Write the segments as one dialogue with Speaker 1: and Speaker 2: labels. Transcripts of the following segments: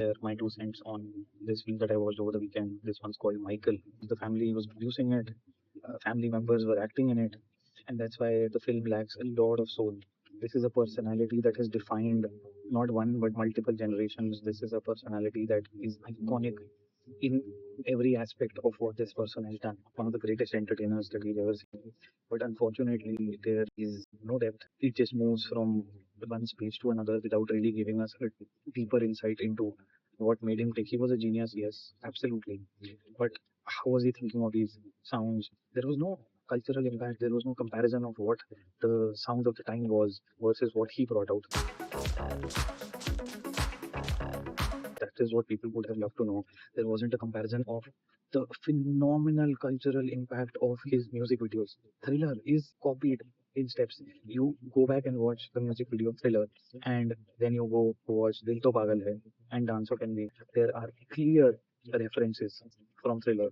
Speaker 1: share my 2 cents on this film that I watched over the weekend. This one's called Michael. The family was producing it, family members were acting in it, and that's why the film lacks a lot of soul. This is a personality that has defined not one but multiple generations. This is a personality that is iconic in every aspect of what this person has done. One of the greatest entertainers that we've ever seen. But unfortunately, there is no depth. It just moves from one space to another without really giving us a deeper insight into what made him tick. He was a genius, yes, absolutely. But how was he thinking of these sounds? There was no cultural impact. There was no comparison of what the sound of the time was versus what he brought out. That is what people would have loved to know. There wasn't a comparison of the phenomenal cultural impact of his music videos. Thriller is copied in steps. You go back and watch the music video Thriller, and then you go watch Dil To Pagal Hai and Dance of Envy. There are clear references from Thriller.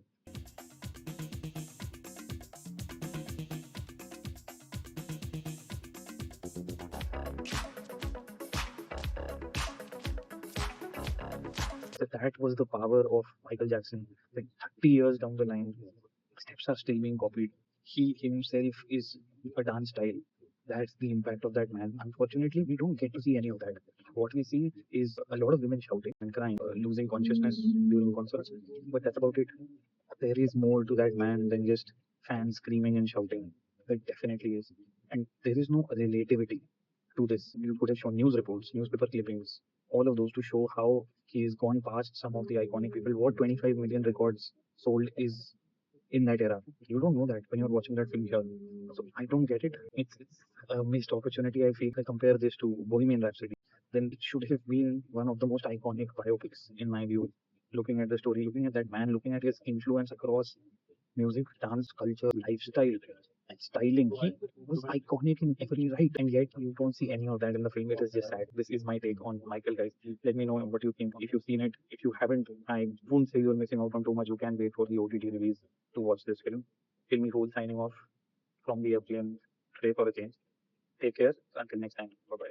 Speaker 1: That was the power of Michael Jackson. Like 30 years down the line, steps are still being copied. He himself is a dance style. That's the impact of that man. Unfortunately, we don't get to see any of that. What we see is a lot of women shouting and crying, losing consciousness during concerts. But that's about it. There is more to that man than just fans screaming and shouting. There definitely is. And there is no relativity to this. You could have shown news reports, newspaper clippings, all of those to show how he has gone past some of the iconic people. What 25 million records sold is in that era. You don't know that when you're watching that film here. So I don't get it. It's a missed opportunity. I feel I compare this to Bohemian Rhapsody. Then it should have been one of the most iconic biopics in my view. Looking at the story, looking at that man, looking at his influence across music, dance, culture, lifestyle, and styling. He was iconic in every right, and yet you don't see any of that in the film. It is just sad. This is my take on Michael, guys. Let me know what you think. If you've seen it, if you haven't, I won't say you're missing out on too much. You can wait for the OTT release to watch this film. FilmyFool signing off from the airplane today for a change. Take care. Until next time. Bye bye.